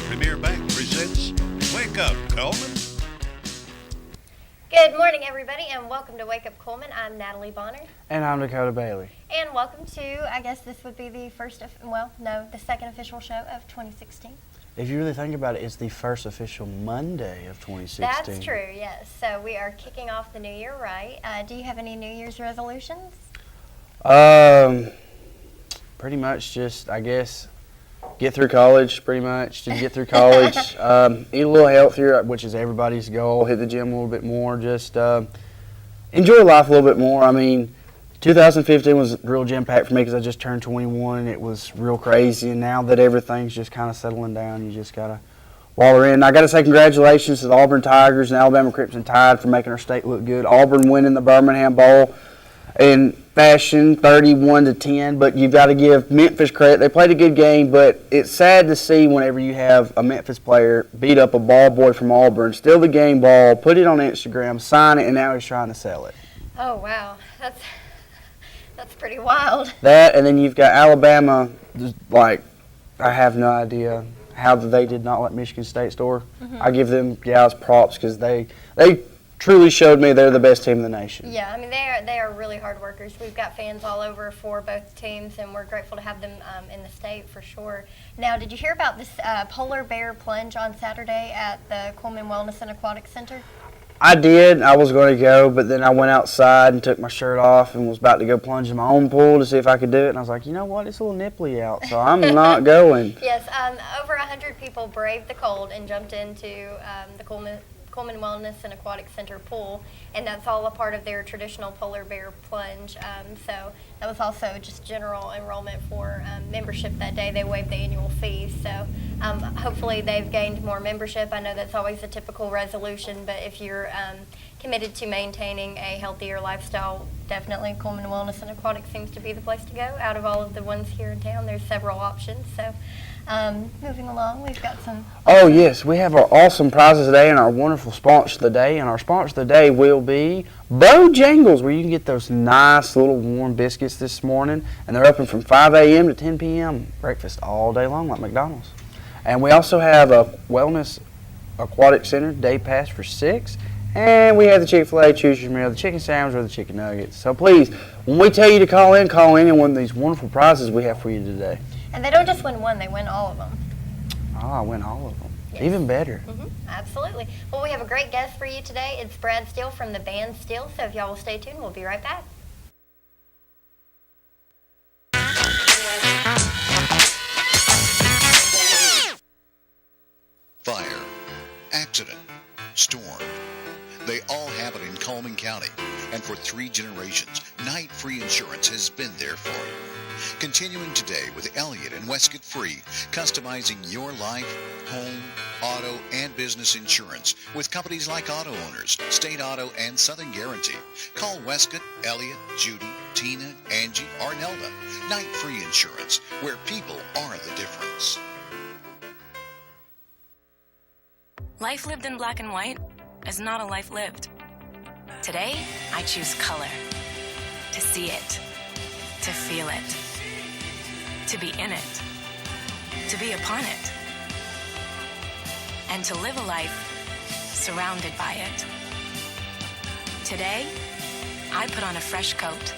Premier Bank presents Wake Up, Cullman. Good morning, everybody, and welcome to Wake Up Cullman. I'm Natalie Bonner. And I'm Dakota Bailey. And welcome to, I guess this would be the the second official show of 2016. If you really think about it, it's the first official Monday of 2016. That's true, yes. So we are kicking off the new year right. Do you have any New Year's resolutions? Pretty much just, I guess, get through college, pretty much. Just get through college, eat a little healthier, which is everybody's goal, hit the gym a little bit more, just enjoy life a little bit more. I mean, 2015 was real jam-packed for me because I just turned 21. It was real crazy, and now that everything's just kind of settling down, you just got to waller in. I got to say congratulations to the Auburn Tigers and Alabama Crimson Tide for making our state look good. Auburn winning the Birmingham Bowl in fashion, 31-10, but you've got to give Memphis credit. They played a good game, but it's sad to see whenever you have a Memphis player beat up a ball boy from Auburn, steal the game ball, put it on Instagram, sign it, and now he's trying to sell it. Oh, wow. That's pretty wild. That, and then you've got Alabama, I have no idea how they did not let Michigan State score. Mm-hmm. I give them guys props because they truly showed me they're the best team in the nation. Yeah, I mean, they are really hard workers. We've got fans all over for both teams, and we're grateful to have them in the state for sure. Now, did you hear about this polar bear plunge on Saturday at the Cullman Wellness and Aquatic Center? I did. I was going to go, but then I went outside and took my shirt off and was about to go plunge in my own pool to see if I could do it. And I was like, you know what? It's a little nipply out, so I'm not going. Yes, over 100 people braved the cold and jumped into the Cullman Wellness and Aquatic Center pool, and that's all a part of their traditional polar bear plunge. So that was also just general enrollment for membership that day. They waived the annual fees, so hopefully they've gained more membership. I know that's always a typical resolution, but if you're committed to maintaining a healthier lifestyle, definitely Cullman Wellness and Aquatic seems to be the place to go. Out of all of the ones here in town, there's several options. So moving along, we've got some... Oh, yes, we have our awesome prizes today and our wonderful sponsor of the day. And our sponsor of the day will be Bojangles, where you can get those nice little warm biscuits this morning. And they're open from 5 a.m. to 10 p.m. Breakfast all day long like McDonald's. And we also have a Wellness Aquatic Center day pass for $6. And we have the Chick-fil-A Choose Your Meal, the chicken sandwich or the chicken nuggets. So please, when we tell you to call in and win these wonderful prizes we have for you today. And they don't just win one, they win all of them. Oh, I win all of them. Yes. Even better. Mm-hmm. Absolutely. Well, we have a great guest for you today. It's Brad Steele from the band Steele. So if y'all will stay tuned, we'll be right back. Fire, accident, storm. They all happen in Cullman County, and for 3 generations, Night Free Insurance has been there for you. Continuing today with Elliott and Westcott Free, customizing your life, home, auto, and business insurance with companies like Auto Owners, State Auto, and Southern Guarantee. Call Westcott, Elliott, Judy, Tina, Angie, or Nelda. Night Free Insurance, where people are the difference. Life lived in black and white is not a life lived. Today, I choose color. To see it. To feel it. To be in it. To be upon it. And to live a life surrounded by it. Today, I put on a fresh coat.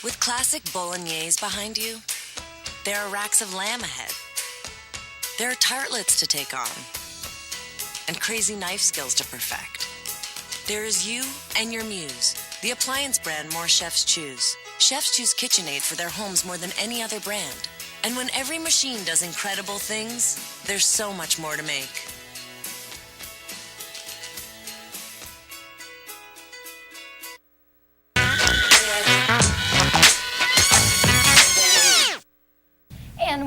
With classic bolognese behind you, there are racks of lamb ahead. There are tartlets to take on, and crazy knife skills to perfect. There is you and your muse, the appliance brand more chefs choose. Chefs choose KitchenAid for their homes more than any other brand. And when every machine does incredible things, there's so much more to make.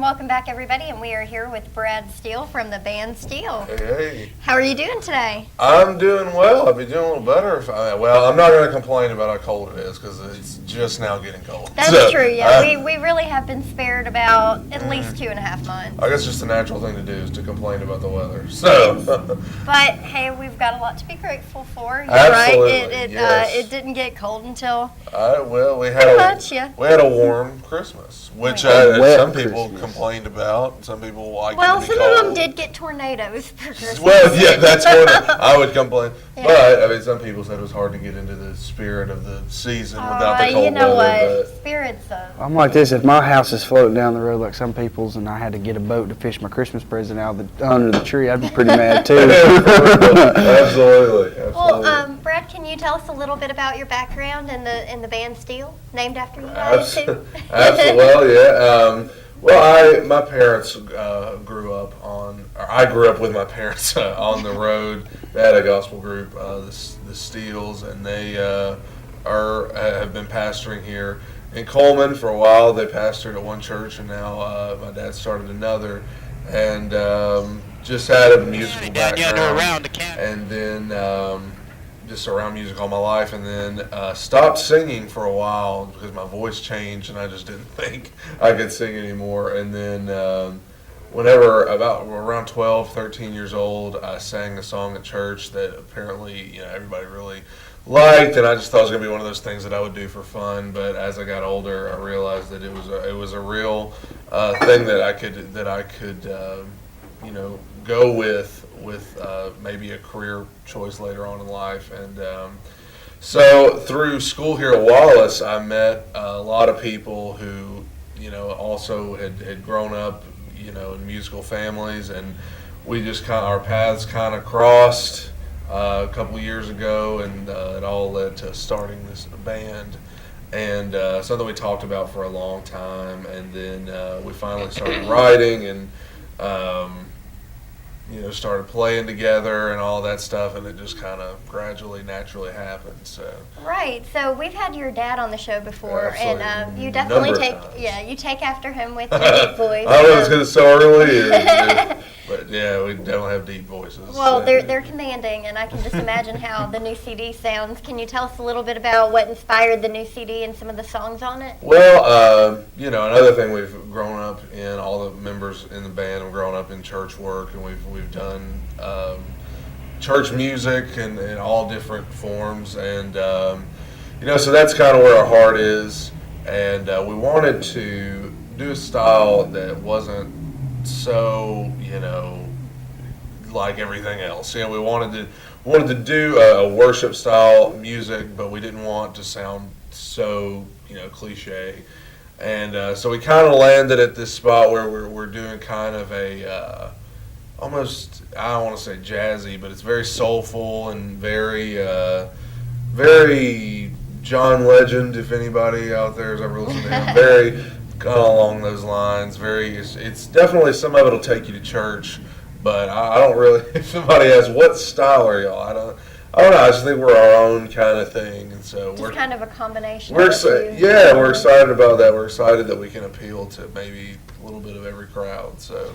welcome back, everybody. And we are here with Brad Steele from the band Steele. Hey. How are you doing today? I'm doing well. I'd be doing a little better if well, I'm not going to complain about how cold it is because it's just now getting cold. That's true, yeah. We really have been spared about at least 2.5 months. I guess just the natural thing to do is to complain about the weather. So. But, hey, we've got a lot to be grateful for. You're Absolutely, right. yes. It didn't get cold until We had a warm Christmas, which some people complained about. Some people liked Well, it to be some cold. of them did get tornadoes for Christmas. Well, yeah, that's one I would complain. Yeah. But, I mean, some people said it was hard to get into the spirit of the season without the cold you know weather. what? Spirits of. I'm like this. If my house is floating down the road like some people's, and I had to get a boat to fish my Christmas present out of under the tree, I'd be pretty mad too. Absolutely. Well, Brad, can you tell us a little bit about your background in the band Steele, named after you guys too? Absolutely, yeah. My parents grew up I grew up with my parents on the road. They had a gospel group, the Steeles, and they have been pastoring here in Cullman for a while. They pastored at one church, and now my dad started another, and just had a musical background, and then just around music all my life, and then stopped singing for a while because my voice changed and I just didn't think I could sing anymore. And then about around 12, 13 years old, I sang a song at church that apparently everybody really liked, and I just thought it was going to be one of those things that I would do for fun. But as I got older, I realized that it was a real thing that I could go with maybe a career choice later on in life. And so through school here at Wallace, I met a lot of people who also had grown up in musical families, and we just our paths kind of crossed a couple of years ago, and it all led to starting this band, and something we talked about for a long time. And then we finally started writing, and started playing together and all that stuff, and it just kind of gradually, naturally happened. So. Right. So we've had your dad on the show before, Absolutely. And you definitely you take after him with your deep voice. I was going to so early, but yeah, we definitely have deep voices. Well, they're commanding, and I can just imagine how the new CD sounds. Can you tell us a little bit about what inspired the new CD and some of the songs on it? Well, another thing, we've grown up in, all the members in the band have grown up in church work, and we've done church music in all different forms, and so that's kind of where our heart is, and we wanted to do a style that wasn't so like everything else. We wanted to do a worship style music, but we didn't want to sound so cliche. And so we kind of landed at this spot where we're doing kind of a almost, I don't want to say jazzy, but it's very soulful and very very John Legend, if anybody out there has ever listened to him. Very kind of along those lines. It's definitely, some of it'll take you to church, but I don't really, if somebody asks, what style are y'all? I don't know. I just think we're our own kind of thing, and so we're kind of a combination. We're excited about that. We're excited that we can appeal to maybe a little bit of every crowd. So.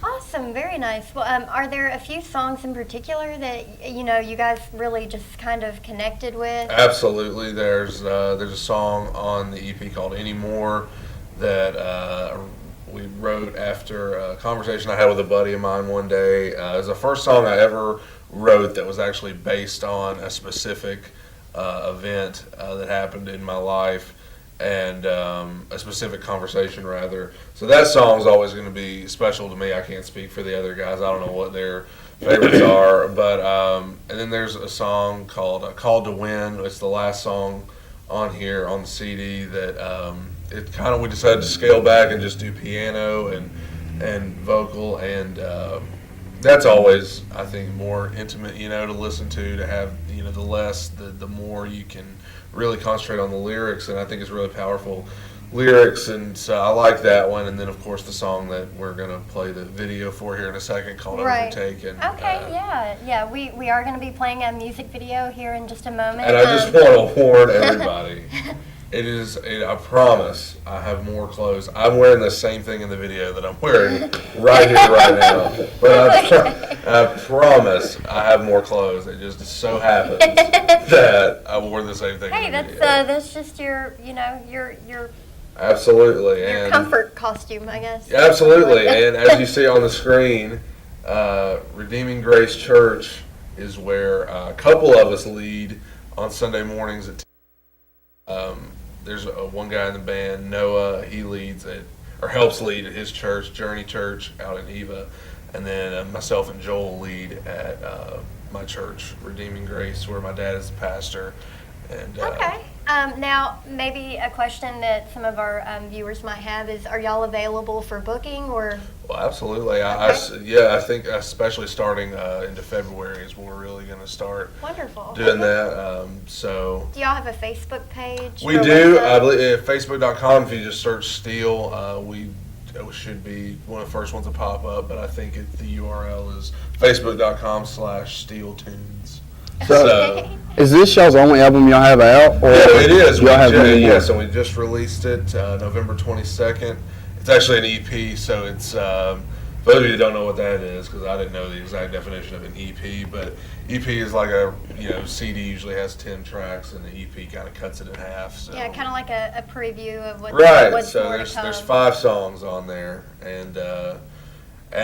Awesome, very nice. Well, are there a few songs in particular that you guys really just kind of connected with? Absolutely. There's a song on the EP called Anymore that we wrote after a conversation I had with a buddy of mine one day. It was the first song I ever wrote that was actually based on a specific event that happened in my life, and a specific conversation, rather. So that song's always going to be special to me. I can't speak for the other guys. I don't know what their favorites are, but and then there's a song called "Called to Win." It's the last song on here on the CD that we decided to scale back and just do piano and vocal, and that's always, I think, more intimate, to listen to have, the more you can really concentrate on the lyrics, and I think it's really powerful lyrics, and so I like that one. And then, of course, the song that we're going to play the video for here in a second, called Overtaken. Okay, yeah, we are going to be playing a music video here in just a moment. And I just want to warn everybody, It is. I promise. I have more clothes. I'm wearing the same thing in the video that I'm wearing right here, right now. But I promise I have more clothes. It just so happens that I wore the same thing. Hey, in the that's video. that's just your your Absolutely, your and comfort costume, I guess. absolutely, and as you see on the screen, Redeeming Grace Church is where a couple of us lead on Sunday mornings at. There's one guy in the band, Noah. He leads or helps lead at his church, Journey Church, out in Eva, and then myself and Joel lead at my church, Redeeming Grace, where my dad is the pastor. And Okay. Now, maybe a question that some of our viewers might have is: are y'all available for booking or? Well, absolutely. I think especially starting into February is when we're really going to start Wonderful. doing that. So Do y'all have a Facebook page? we or do. website? I believe Facebook.com. If you just search Steele, we should be one of the first ones to pop up. But I think the URL is Facebook.com/SteeleTunes. So. Is this y'all's only album y'all have out? Or Yeah, it is. Y'all have many more? So we just released it November 22nd. It's actually an EP, so it's for those of you that don't know what that is, because I didn't know the exact definition of an EP, but EP is like a CD usually has 10 tracks, and the EP kind of cuts it in half. So. Yeah, kind of like a preview of what's Right. So more there's to come. 5 songs on there, and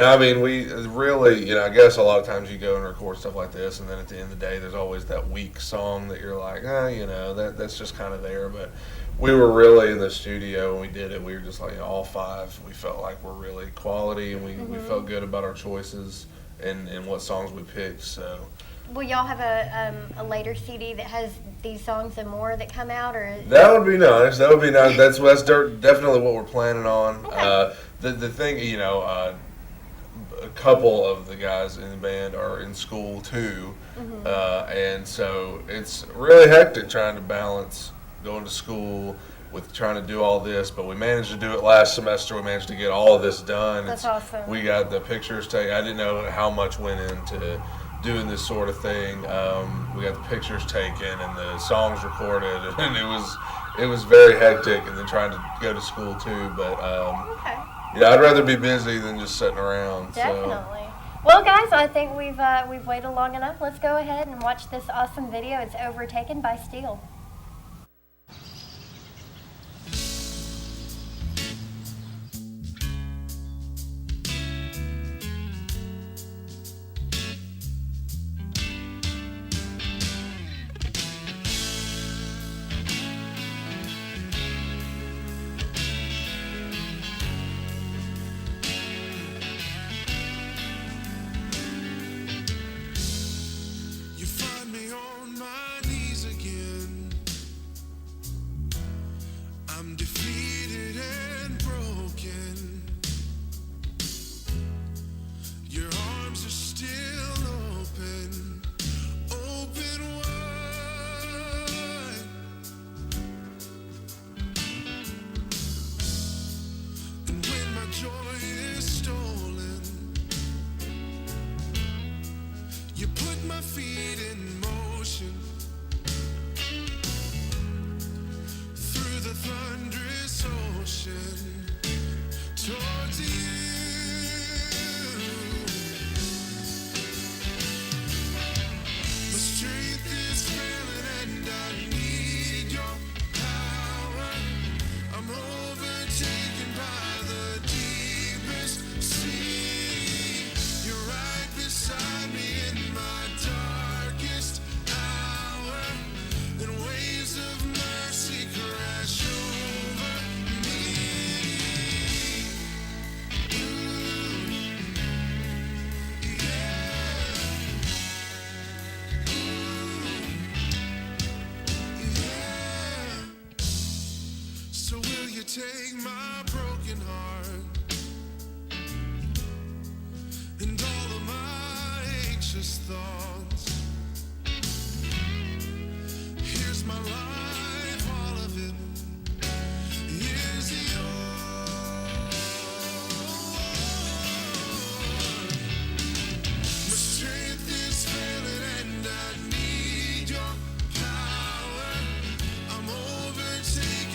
I mean, we really, I guess a lot of times you go and record stuff like this, and then at the end of the day, there's always that weak song that you're like, that's just kind of there. But we were really in the studio when we did it. We were just like, all 5, we felt like we're really quality, and we felt good about our choices and what songs we picked. So. Will y'all have a later CD that has these songs and more that come out, or? That would be nice. That would be nice. That's definitely what we're planning on. Okay. The thing, a couple of the guys in the band are in school too, and so it's really hectic trying to balance going to school with trying to do all this. But we managed to do it last semester. We managed to get all of this done. That's awesome. We got the pictures taken. I didn't know how much went into doing this sort of thing. We got the pictures taken and the songs recorded, and it was very hectic. And then trying to go to school too, but. Okay. Yeah, I'd rather be busy than just sitting around. Definitely. Well, guys, I think we've waited long enough. Let's go ahead and watch this awesome video. It's Overtaken by Steele. You find me on my knees again. I'm defeated and broken. Your arms are still open, open wide. And when my joy is stolen, you put my feet in motion through the thunderous ocean towards you. My strength is failing and I need your power. I'm overtaken by the deepest sea. You're right beside me in my darkest hour, and waves of mercy crash over me. Ooh, yeah. Ooh, yeah. So will you take my broken heart and all of my anxious thoughts? Here's my life, all of it is yours. My strength is failing and I need your power. I'm overtaken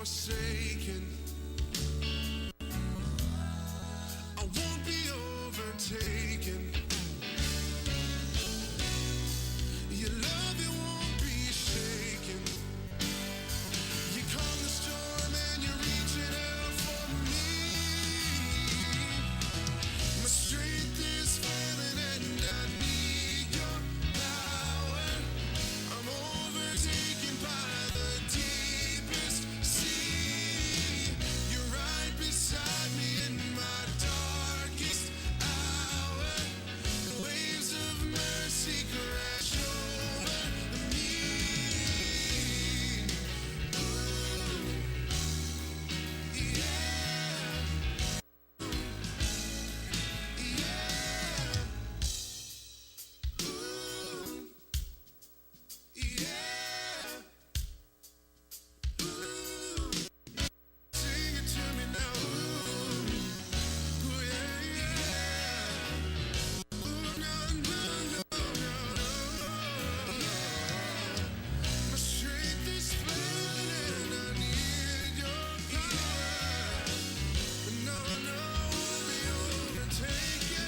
forsaken. I won't be overtaken. Your love, it won't be shaken. You calm the storm and you're reaching out for me. My strength is failing and I need your power. I'm overtaken by the deepest sea. You're right beside me in my darkest hour. The waves of mercy crash over me. Sing it to me now. Ooh, yeah. Ooh, no, no, no, no. My strength is failing and I need your power. No, no, I'll be overtaken.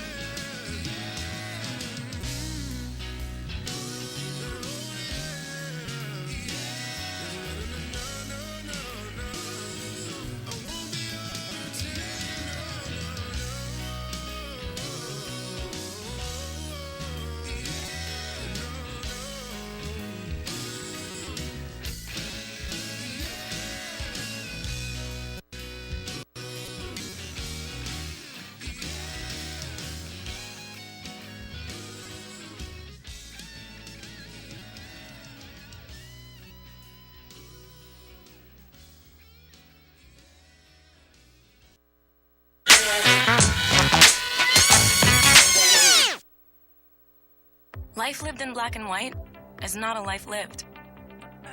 Life lived in black and white is not a life lived.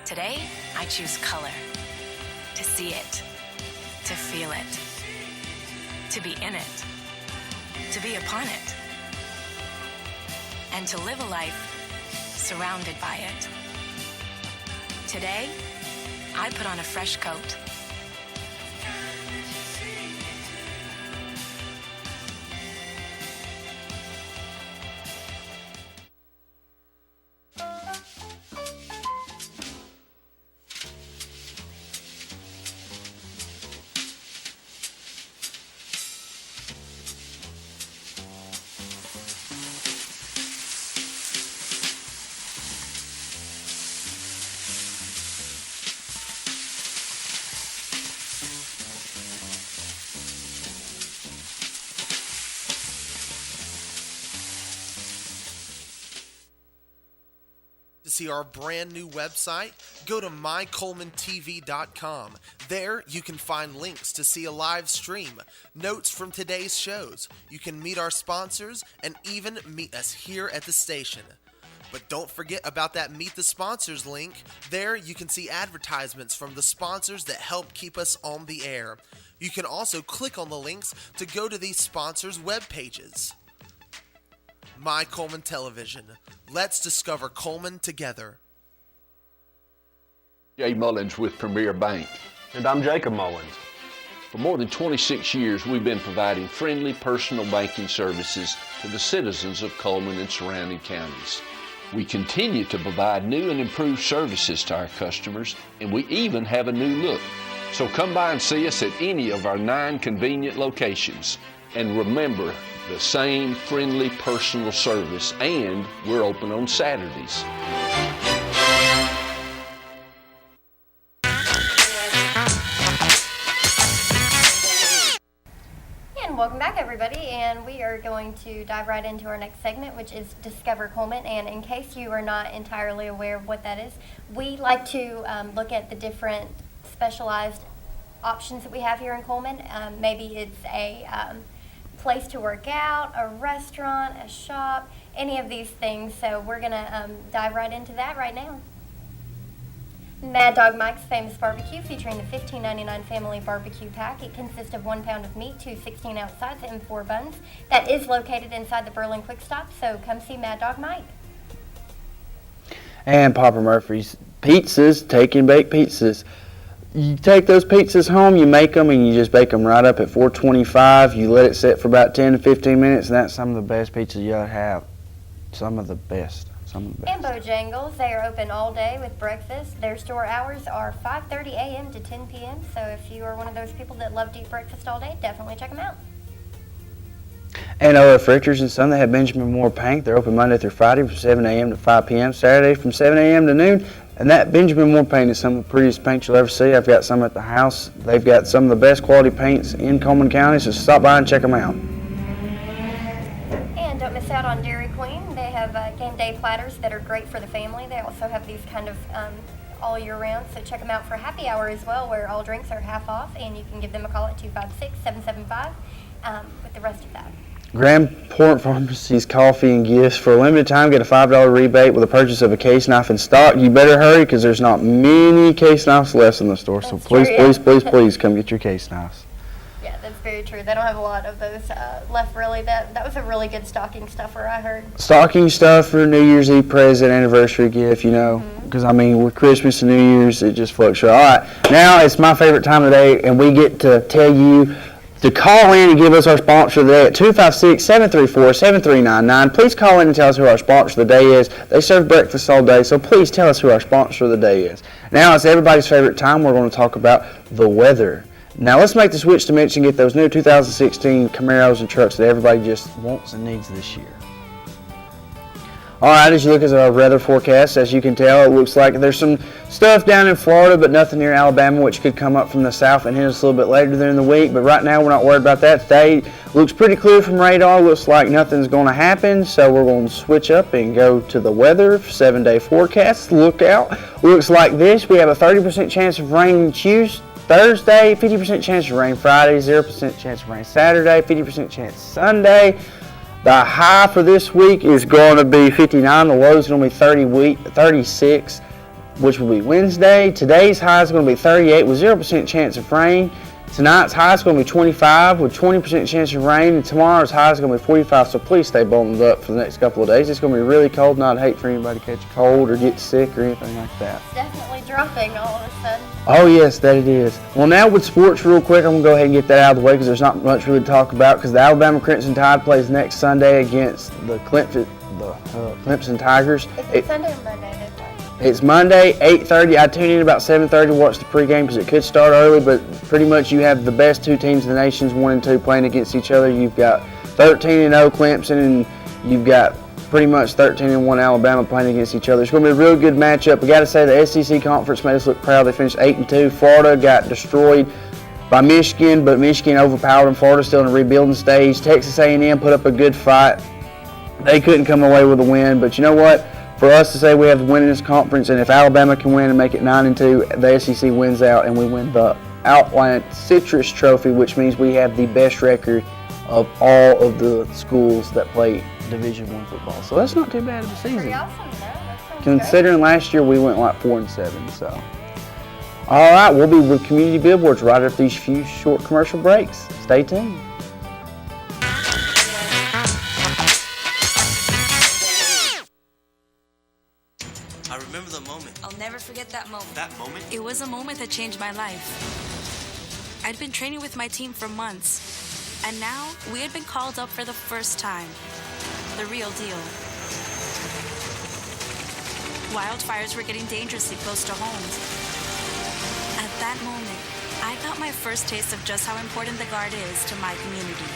Today, I choose color. To see it. To feel it. To be in it. To be upon it. And to live a life surrounded by it. Today, I put on a fresh coat. To see our brand new website, go to mycullmantv.com. There, you can find links to see a live stream, notes from today's shows. You can meet our sponsors and even meet us here at the station. But don't forget about that Meet the Sponsors link. There, you can see advertisements from the sponsors that help keep us on the air. You can also click on the links to go to these sponsors' web pages. My Cullman Television. Let's discover Cullman together. Jay Mullins with Premier Bank. And I'm Jacob Mullins. For more than 26 years, we've been providing friendly personal banking services to the citizens of Cullman and surrounding counties. We continue to provide new and improved services to our customers, and we even have a new look. So come by and see us at any of our 9 convenient locations. And remember, the same friendly personal service, and we're open on Saturdays. And welcome back, everybody, and we are going to dive right into our next segment, which is Discover Cullman. And in case you are not entirely aware of what that is, we like to look at the different specialized options that we have here in Cullman. Maybe it's a place to work out, a restaurant, a shop, any of these things. So we're going to dive right into that right now. Mad Dog Mike's Famous Barbecue, featuring the $15.99 Family Barbecue Pack. It consists of 1 pound of meat, 2 16-ounce sides, and 4 buns. That is located inside the Berlin Quick Stop, so come see Mad Dog Mike. And Papa Murphy's Pizzas, take and bake pizzas. You take those pizzas home, you make them, and you just bake them right up at 425. You let it sit for about 10 to 15 minutes, and that's some of the best pizzas you'll have. Some of the best. And Bojangles, they are open all day with breakfast. Their store hours are 5:30 a.m. to 10 p.m. So if you are one of those people that love to eat breakfast all day, definitely check them out. And Fritters and Son, they have Benjamin Moore Paint. They're open Monday through Friday from 7 a.m. to 5 p.m. Saturday from 7 a.m. to noon. And that Benjamin Moore paint is some of the prettiest paint you'll ever see. I've got some at the house. They've got some of the best quality paints in Cullman County, so stop by and check them out. And don't miss out on Dairy Queen. They have game day platters that are great for the family. They also have these kind of all year round, so check them out for happy hour as well, where all drinks are half off, and you can give them a call at 256-775 with the rest of that. Grand Port Pharmacy's coffee and gifts. For a limited time, get a $5 rebate with the purchase of a case knife in stock. You better hurry because there's not many case knives left in the store. So please, please come get your case knives. Yeah, that's very true. They don't have a lot of those left, really. That was a really good stocking stuffer, I heard. Stocking stuffer, New Year's Eve present, anniversary gift, you know. Because, I mean, with Christmas and New Year's, it just fluctuates. All right, now it's my favorite time of the day, and we get to tell you to call in and give us our sponsor of the day at 256-734-7399. Please call in and tell us who our sponsor of the day is. They serve breakfast all day, so please tell us who our sponsor of the day is. Now it's everybody's favorite time. We're going to talk about the weather. Now let's make the switch to mention get those new 2016 Camaros and trucks that everybody just wants and needs this year. All right, as you look at our weather forecast, as you can tell, it looks like there's some stuff down in Florida, but nothing near Alabama, which could come up from the south and hit us a little bit later during the week. But right now, we're not worried about that. Today looks pretty clear from radar. Looks like nothing's going to happen, so we're going to switch up and go to the weather. 7-day forecast. Look out. Looks like this. We have a 30% chance of rain Thursday, 50% chance of rain Friday, 0% chance of rain Saturday, 50% chance Sunday. The high for this week is going to be 59. The low is going to be 36, which will be Wednesday. Today's high is going to be 38 with 0% chance of rain. Tonight's high is going to be 25 with 20% chance of rain. And tomorrow's high is going to be 45, so please stay bundled up for the next couple of days. It's going to be really cold, and I'd hate for anybody to catch a cold or get sick or anything like that. It's definitely dropping all of a sudden. Oh, yes, that it is. Well, now with sports real quick, I'm going to go ahead and get that out of the way because there's not much really to talk about because the Alabama Crimson Tide plays next Sunday against the Clemson Tigers. It's Sunday or Monday they play? It's Monday, 8:30. I tune in about 7:30 to watch the pregame because it could start early, but pretty much you have the best two teams in the nations, 1 and 2, playing against each other. You've got 13-0 Clemson, and you've got pretty much 13-1 Alabama playing against each other. It's going to be a real good matchup. We got to say the SEC Conference made us look proud. They finished 8-2. Florida got destroyed by Michigan, but Michigan overpowered them. Florida's still in a rebuilding stage. Texas A&M put up a good fight. They couldn't come away with a win, but you know what? For us to say we have the win in this conference, and if Alabama can win and make it 9-2, the SEC wins out, and we win the Outland Citrus Trophy, which means we have the best record of all of the schools that play Division I football. So that's not too bad of a season. Pretty awesome, though. That sounds Considering last year we went like 4-7. So, all right, we'll be with Community Billboards right after these few short commercial breaks. Stay tuned. I remember the moment. I'll never forget that moment. That moment? It was a moment that changed my life. I'd been training with my team for months, and now we had been called up for the first time. The real deal. Wildfires were getting dangerously close to homes. At that moment, I got my first taste of just how important the Guard is to my community.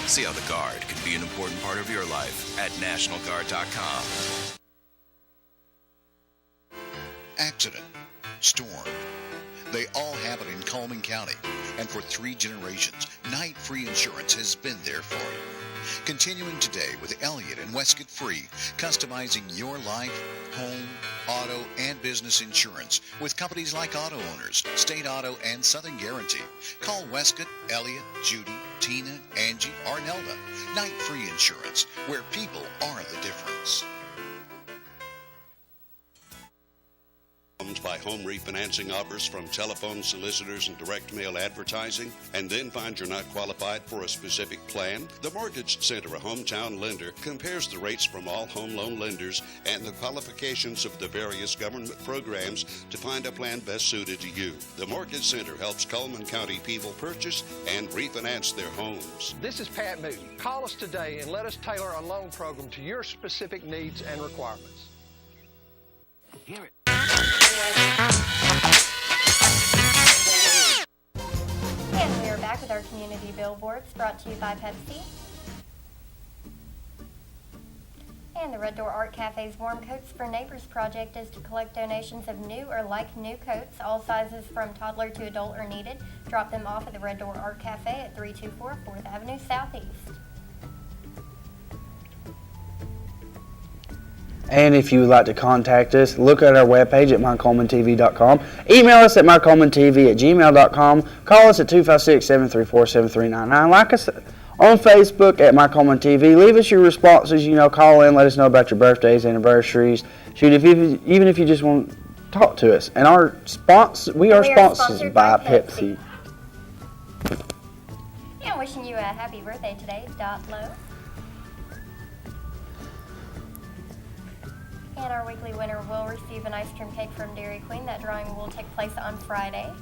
See how the Guard can be an important part of your life at NationalGuard.com. Accident, storm. They all happen in Cullman County, and for 3 generations, Night Free Insurance has been there for you. Continuing today with Elliott and Westcott Free, customizing your life, home, auto, and business insurance with companies like Auto Owners, State Auto, and Southern Guarantee. Call Westcott, Elliott, Judy, Tina, Angie, or Nelda. Night Free Insurance, where people are the difference. by home refinancing offers from telephone solicitors and direct mail advertising, and then find you're not qualified for a specific plan? The Mortgage Center, a hometown lender, compares the rates from all home loan lenders and the qualifications of the various government programs to find a plan best suited to you. The Mortgage Center helps Cullman County people purchase and refinance their homes. This is Pat Newton. Call us today and let us tailor a loan program to your specific needs and requirements. Hear it. And we are back with our community billboards brought to you by Pepsi. And the Red Door Art Cafe's Warm Coats for Neighbors project is to collect donations of new or like-new coats. All sizes from toddler to adult are needed. Drop them off at the Red Door Art Cafe at 324 4th Avenue Southeast. And if you would like to contact us, look at our webpage at mycolemantv.com. Email us at mycolemantv@gmail.com. Call us at 256-734-7399. Like us on Facebook at mycolemantv. Leave us your responses. Call in, let us know about your birthdays, anniversaries. Shoot, even if you just want to talk to us. And we are sponsored by Pepsi. And wishing you a happy birthday today, Dot Lowe. And our weekly winner will receive an ice cream cake from Dairy Queen. That drawing will take place on Friday.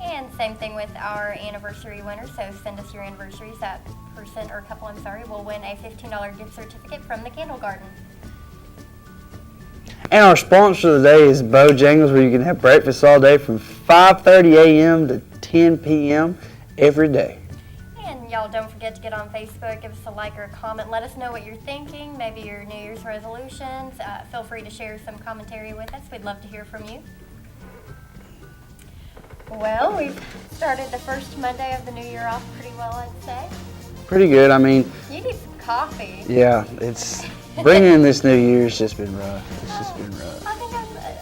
And same thing with our anniversary winner. So send us your anniversaries. That person or couple, will win a $15 gift certificate from the Candle Garden. And our sponsor of the day is Bojangles, where you can have breakfast all day from 5:30 a.m. to 10 p.m. every day. And y'all don't forget to get on Facebook, give us a like or a comment. Let us know what you're thinking, maybe your New Year's resolutions. Feel free to share some commentary with us. We'd love to hear from you. Well, we've started the first Monday of the new year off pretty well, I'd say. Pretty good. You need some coffee. Yeah, it's bringing in this new year's just been rough. It's just been rough. I think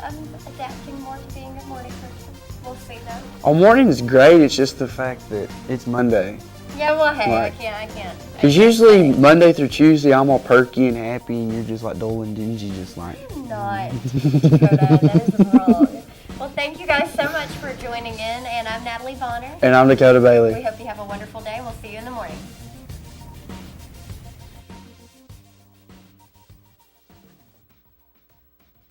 I'm adapting more to being a morning person. We'll see though. Oh, morning is great. It's just the fact that it's Monday. Yeah, well, hey, Like, I can't. Because usually Monday through Tuesday, I'm all perky and happy, and you're just like dull and dingy, just like. Not, Dakota. That is wrong. Well, thank you guys so much for joining in, and I'm Natalie Bonner. And I'm Dakota Bailey. We hope you have a wonderful day, and we'll see you in the morning.